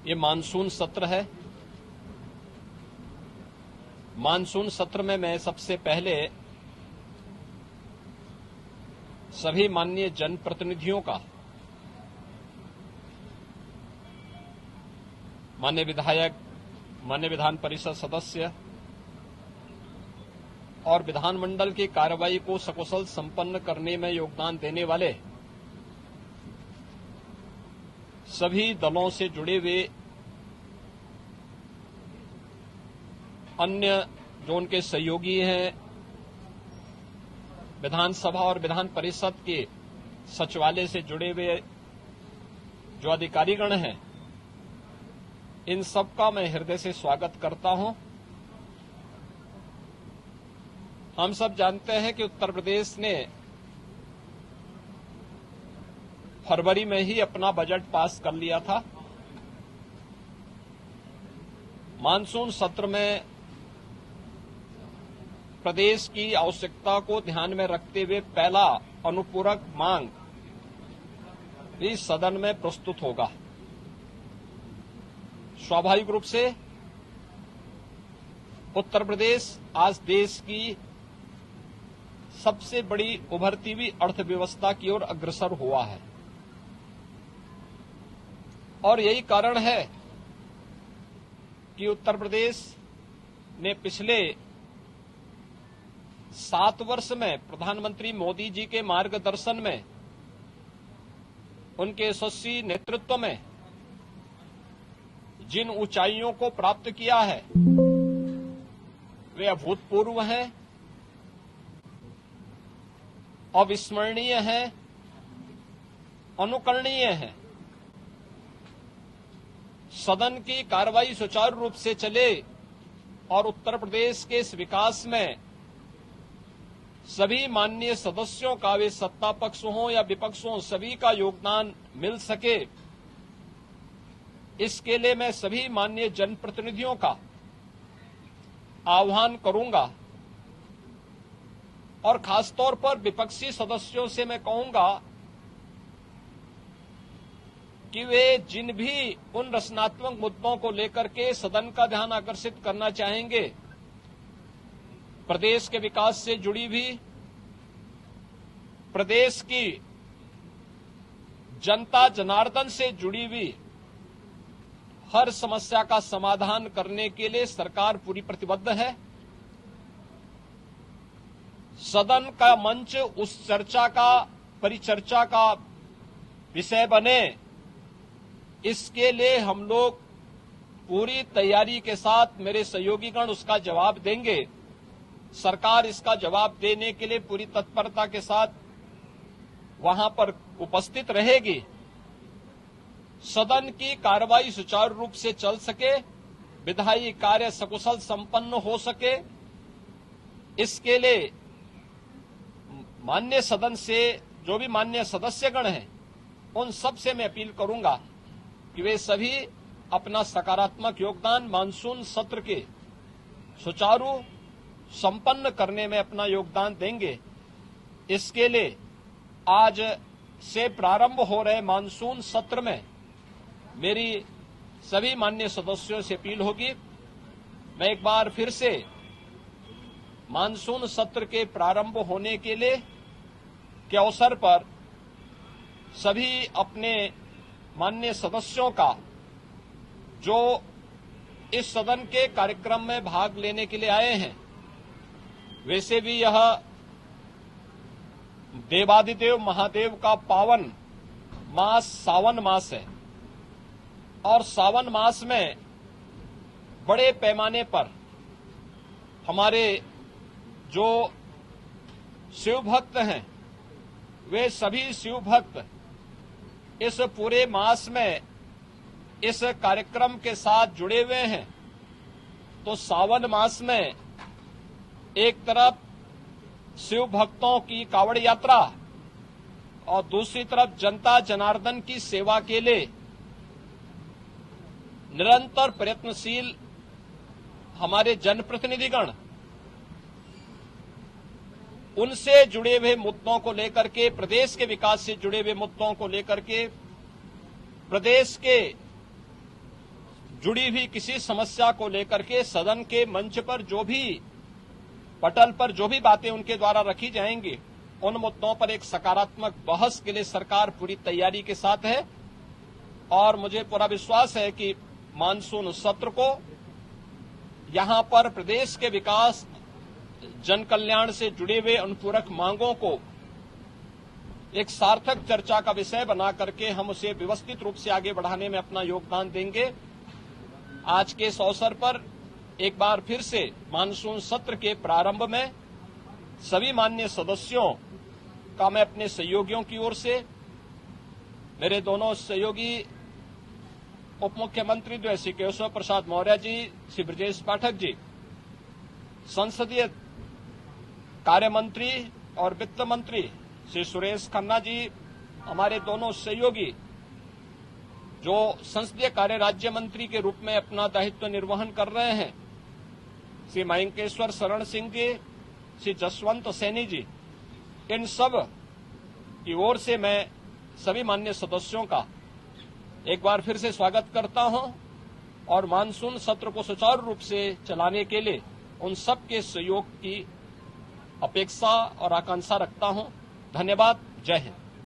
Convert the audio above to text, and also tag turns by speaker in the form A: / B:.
A: ये मानसून सत्र है। मानसून सत्र में मैं सबसे पहले सभी माननीय जनप्रतिनिधियों का, माननीय विधायक, माननीय विधान परिषद सदस्य और विधानमंडल की कार्रवाई को सकुशल संपन्न करने में योगदान देने वाले सभी दलों से जुड़े हुए अन्य जो उनके सहयोगी हैं, विधानसभा और विधान परिषद के सचिवालय से जुड़े हुए जो अधिकारीगण हैं, इन सबका मैं हृदय से स्वागत करता हूं। हम सब जानते हैं कि उत्तर प्रदेश ने फरवरी में ही अपना बजट पास कर लिया था। मानसून सत्र में प्रदेश की आवश्यकता को ध्यान में रखते हुए पहला अनुपूरक मांग भी सदन में प्रस्तुत होगा। स्वाभाविक रूप से उत्तर प्रदेश आज देश की सबसे बड़ी उभरती हुई अर्थव्यवस्था की ओर अग्रसर हुआ है और यही कारण है कि उत्तर प्रदेश ने पिछले 7 वर्ष में प्रधानमंत्री मोदी जी के मार्गदर्शन में, उनके यशस्वी नेतृत्व में जिन ऊंचाइयों को प्राप्त किया है वे अभूतपूर्व हैं, अविस्मरणीय हैं, अनुकरणीय हैं। सदन की कार्रवाई सुचारू रूप से चले और उत्तर प्रदेश के इस विकास में सभी माननीय सदस्यों का, वे सत्ता पक्ष हों या विपक्ष हों, सभी का योगदान मिल सके, इसके लिए मैं सभी माननीय जनप्रतिनिधियों का आह्वान करूंगा और खासतौर पर विपक्षी सदस्यों से मैं कहूंगा कि वे जिन भी उन रचनात्मक मुद्दों को लेकर के सदन का ध्यान आकर्षित करना चाहेंगे, प्रदेश के विकास से जुड़ी भी, प्रदेश की जनता जनार्दन से जुड़ी हुई हर समस्या का समाधान करने के लिए सरकार पूरी प्रतिबद्ध है। सदन का मंच उस चर्चा का, परिचर्चा का विषय बने, इसके लिए हम लोग पूरी तैयारी के साथ, मेरे सहयोगीगण उसका जवाब देंगे। सरकार इसका जवाब देने के लिए पूरी तत्परता के साथ वहां पर उपस्थित रहेगी। सदन की कार्रवाई सुचारू रूप से चल सके, विधायी कार्य सकुशल संपन्न हो सके, इसके लिए माननीय सदन से जो भी माननीय सदस्यगण हैं, उन सब से मैं अपील करूंगा कि वे सभी अपना सकारात्मक योगदान मानसून सत्र के सुचारू संपन्न करने में अपना योगदान देंगे। इसके लिए आज से प्रारंभ हो रहे मानसून सत्र में मेरी सभी माननीय सदस्यों से अपील होगी। मैं एक बार फिर से मानसून सत्र के प्रारंभ होने के लिए के अवसर पर सभी अपने माननीय सदस्यों का, जो इस सदन के कार्यक्रम में भाग लेने के लिए आए हैं, वैसे भी यह देवादिदेव महादेव का पावन मास सावन मास है और सावन मास में बड़े पैमाने पर हमारे जो शिव भक्त हैं, वे सभी शिव भक्त इस पूरे मास में इस कार्यक्रम के साथ जुड़े हुए हैं। तो सावन मास में एक तरफ शिव भक्तों की कावड़ यात्रा और दूसरी तरफ जनता जनार्दन की सेवा के लिए निरंतर प्रयत्नशील हमारे जनप्रतिनिधिगण, उनसे जुड़े हुए मुद्दों को लेकर के, प्रदेश के विकास से जुड़े हुए मुद्दों को लेकर के, प्रदेश के जुड़ी हुई किसी समस्या को लेकर के सदन के मंच पर जो भी पटल पर जो भी बातें उनके द्वारा रखी जाएंगी, उन मुद्दों पर एक सकारात्मक बहस के लिए सरकार पूरी तैयारी के साथ है। और मुझे पूरा विश्वास है कि मानसून सत्र को यहां पर प्रदेश के विकास, जन कल्याण से जुड़े हुए अनुपूरक मांगों को एक सार्थक चर्चा का विषय बना करके हम उसे व्यवस्थित रूप से आगे बढ़ाने में अपना योगदान देंगे। आज के इस अवसर पर एक बार फिर से मानसून सत्र के प्रारंभ में सभी माननीय सदस्यों का मैं अपने सहयोगियों की ओर से, मेरे दोनों सहयोगी उप मुख्यमंत्री जो है श्री केशव प्रसाद मौर्य जी, श्री ब्रजेश पाठक जी, संसदीय कार्य मंत्री और वित्त मंत्री श्री सुरेश खन्ना जी, हमारे दोनों सहयोगी जो संसदीय कार्य राज्य मंत्री के रूप में अपना दायित्व निर्वहन कर रहे हैं, श्री मयंकेश्वर शरण सिंह जी, श्री जसवंत सैनी जी, इन सब की ओर से मैं सभी माननीय सदस्यों का एक बार फिर से स्वागत करता हूं और मानसून सत्र को सुचारू रूप से चलाने के लिए उन सब के सहयोग की अपेक्षा और आकांक्षा रखता हूं। धन्यवाद। जय हिंद।